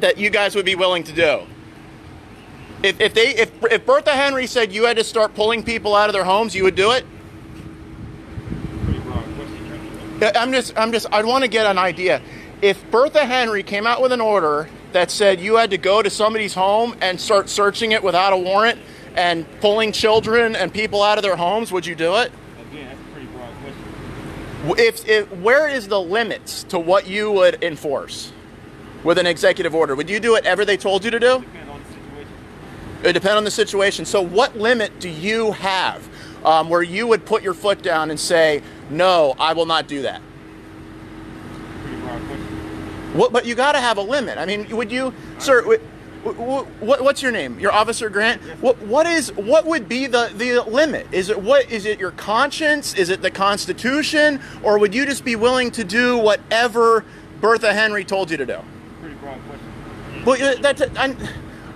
that you guys would be willing to do? If Bertha Henry said you had to start pulling people out of their homes, you would do it? I want to get an idea. If Bertha Henry came out with an order that said you had to go to somebody's home and start searching it without a warrant and pulling children and people out of their homes, would you do it? Again, that's a pretty broad question. Where is the limits to what you would enforce with an executive order? Would you do whatever they told you to do? Depends on the situation. It depends on the situation. So what limit do you have where you would put your foot down and say, no, I will not do that? Pretty broad question. But you got to have a limit. I mean, would you, sir? What's your name? Your Officer Grant. Yes. What would be the limit? Is it your conscience? Is it the Constitution? Or would you just be willing to do whatever Bertha Henry told you to do? Pretty broad question. Well,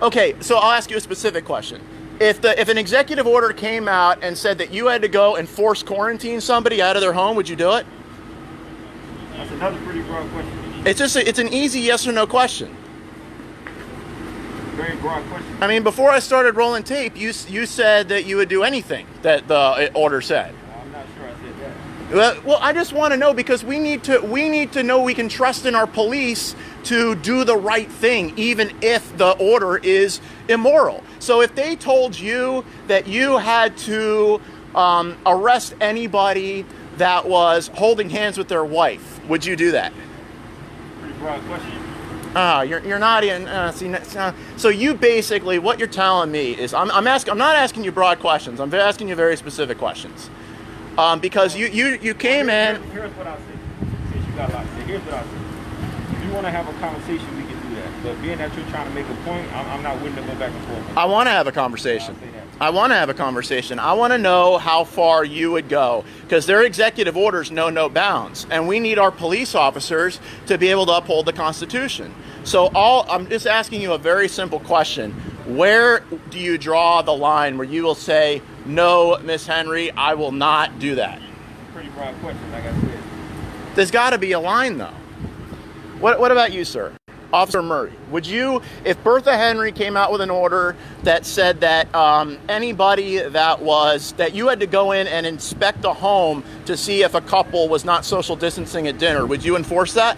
okay. So I'll ask you a specific question. If an executive order came out and said that you had to go and force quarantine somebody out of their home, would you do it? That's another pretty broad question. It's an easy yes or no question. Very broad question. I mean, before I started rolling tape, you said that you would do anything that the order said. I'm not sure I said that. Well, I just want to know because we need to know we can trust in our police to do the right thing, even if the order is immoral. So if they told you that you had to arrest anybody that was holding hands with their wife, would you do that? Pretty broad question. You're not in. So you basically, what you're telling me is, I'm not asking you broad questions. I'm asking you very specific questions, because you came in. Here's what I say. Since you got a lot to say, here's what I say. If you want to have a conversation, we can do that. But being that you're trying to make a point, I'm not willing to go back and forth. I want to have a conversation. I want to have a conversation. I want to know how far you would go, because their executive orders know no bounds, and we need our police officers to be able to uphold the Constitution. So I'm just asking you a very simple question. Where do you draw the line where you will say, no, Miss Henry, I will not do that? Pretty broad question, like I said. There's got to be a line, though. What about you, sir? Officer Murray, would you, if Bertha Henry came out with an order that said that anybody that you had to go in and inspect a home to see if a couple was not social distancing at dinner, would you enforce that?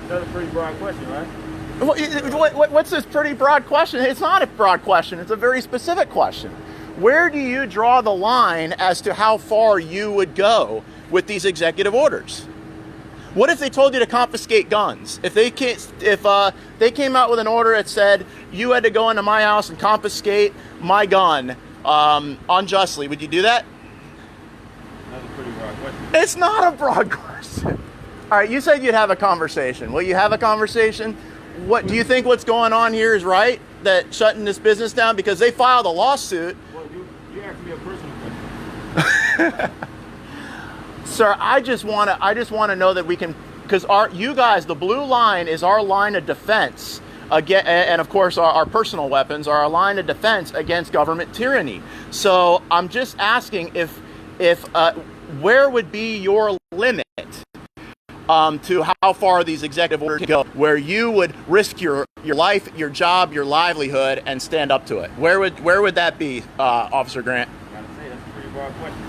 That's a pretty broad question, right? What's this pretty broad question? It's not a broad question. It's a very specific question. Where do you draw the line as to how far you would go with these executive orders? What if they told you to confiscate guns? If they came out with an order that said you had to go into my house and confiscate my gun unjustly, would you do that? That's a pretty broad question. It's not a broad question. All right, you said you'd have a conversation. Will you have a conversation? What do you think? What's going on here is right? That shutting this business down because they filed a lawsuit. Well, you asked me a personal question. Sir, I just want to know that we can, because you guys, the blue line is our line of defense against, and of course our personal weapons are our line of defense against government tyranny. So I'm just asking if where would be your limit to how far these executive orders can go, where you would risk your life, your job, your livelihood, and stand up to it? Where would that be, Officer Grant? I gotta say, that's a pretty broad question.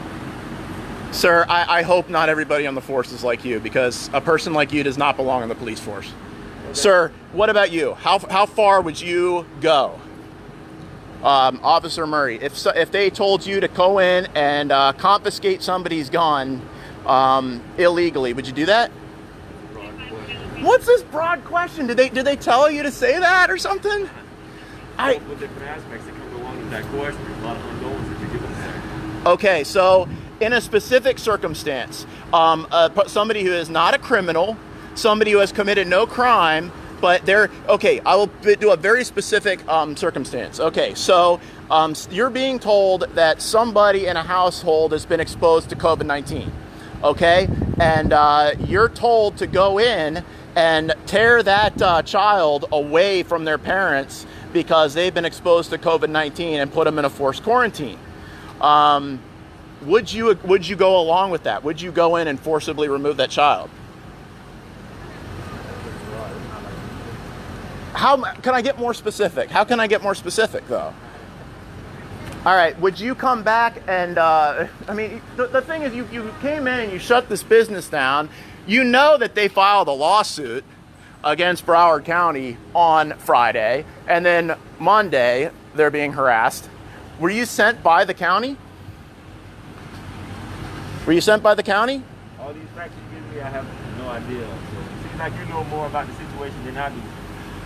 Sir, I hope not everybody on the force is like you, because a person like you does not belong in the police force. Okay. Sir, what about you? How far would you go? Officer Murray, if they told you to go in and confiscate somebody's gun illegally, would you do that? What's this broad question? Did they tell you to say that or something? With different aspects that come along with that question, there's a lot of unknowns that you give us there. Okay, so in a specific circumstance, somebody who is not a criminal, somebody who has committed no crime, but I will do a very specific circumstance. Okay, so you're being told that somebody in a household has been exposed to COVID-19, okay? And you're told to go in and tear that child away from their parents because they've been exposed to COVID-19 and put them in a forced quarantine. Would you go along with that? Would you go in and forcibly remove that child? How can I get more specific? How can I get more specific, though? All right, would you come back and, I mean, the thing is, you came in and you shut this business down. You know that they filed a lawsuit against Broward County on Friday, and then Monday, they're being harassed. Were you sent by the county? Were you sent by the county? All these facts you give me, I have no idea. So it seems like you know more about the situation than I do.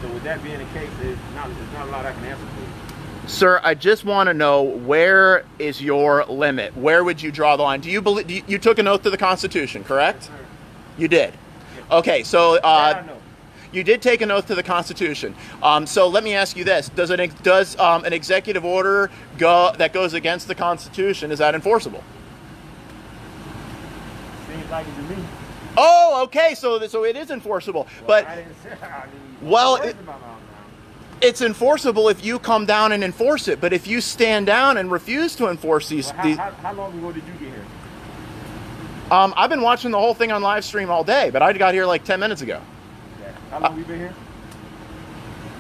So with that being the case, there's not a lot I can answer for you. Sir, I just want to know, where is your limit? Where would you draw the line? Do you believe you took an oath to the Constitution, correct? Sir. You did. Yeah. Okay, so I know. you did take an oath to the Constitution. So let me ask you this: does an executive order that goes against the Constitution, is that enforceable? Seems like it to me. Oh, okay. So it is enforceable, Well, but I didn't say. I mean, well, I'm worried about my own now. it's enforceable if you come down and enforce it. But if you stand down and refuse to enforce these, Well, how long ago did you get here? I've been watching the whole thing on live stream all day, but I got here like 10 minutes ago. Okay. How long have you been here?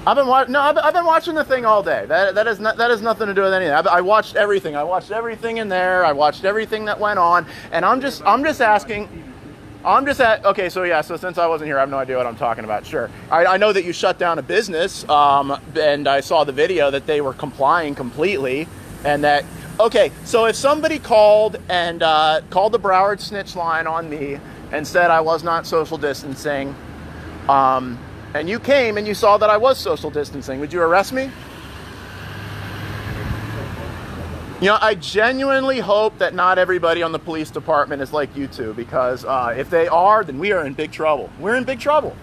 I've been watching the thing all day. That has nothing to do with anything. I watched everything. I watched everything in there. I watched everything that went on, and I'm just asking. Okay, so yeah, so since I wasn't here, I have no idea what I'm talking about. Sure. I know that you shut down a business, and I saw the video that they were complying completely, and that, okay, so if somebody called and called the Broward snitch line on me and said I was not social distancing, and you came and you saw that I was social distancing, would you arrest me? You know, I genuinely hope that not everybody on the police department is like you two, because if they are, then we are in big trouble. We're in big trouble.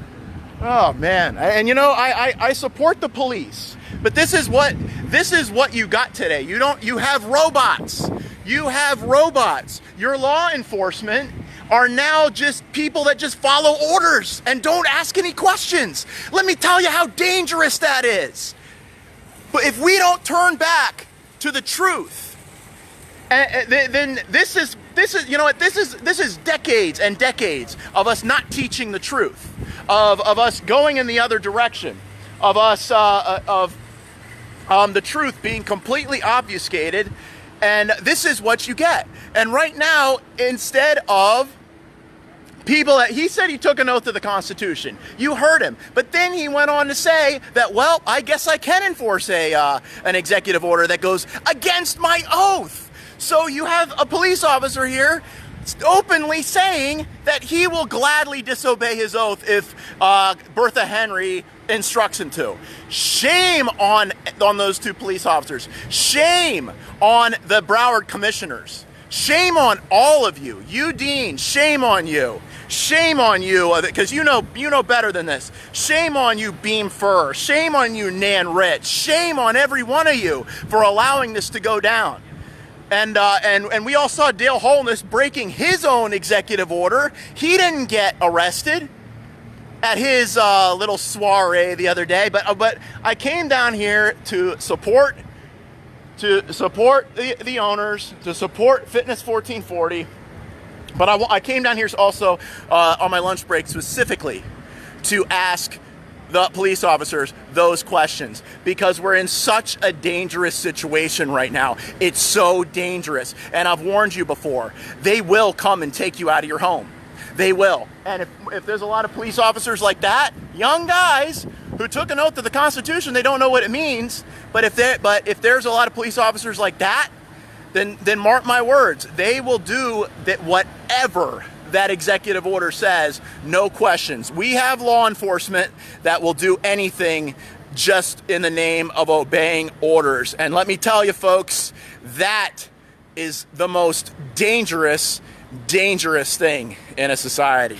Oh man, and you know, I support the police, but this is what you got today. You have robots. You have robots. Your law enforcement are now just people that just follow orders and don't ask any questions. Let me tell you how dangerous that is. But if we don't turn back to the truth, then this is you know what, this is decades and decades of us not teaching the truth, of us going in the other direction, of us the truth being completely obfuscated, and this is what you get. And right now, instead of people that he said he took an oath to the Constitution, you heard him, but then he went on to say that, well, I guess I can enforce an executive order that goes against my oath. So you have a police officer here openly saying that he will gladly disobey his oath if Bertha Henry instructs him to. Shame on those two police officers. Shame on the Broward commissioners. Shame on all of you. You, Dean, shame on you. Shame on you, because you know better than this. Shame on you, Beam Fur. Shame on you, Nan Rich. Shame on every one of you for allowing this to go down. And we all saw Dale Holness breaking his own executive order. He didn't get arrested at his little soiree the other day, but I came down here to support the owners, to support Fitness 1440. But I came down here also on my lunch break specifically to ask the police officers those questions, because we're in such a dangerous situation right now. It's so dangerous. And I've warned you before, they will come and take you out of your home. They will. And if there's a lot of police officers like that, young guys who took an oath to the Constitution, they don't know what it means. But if there's a lot of police officers like that, then mark my words, they will do that whatever that executive order says, no questions. We have law enforcement that will do anything just in the name of obeying orders. And let me tell you, folks, that is the most dangerous thing in a society.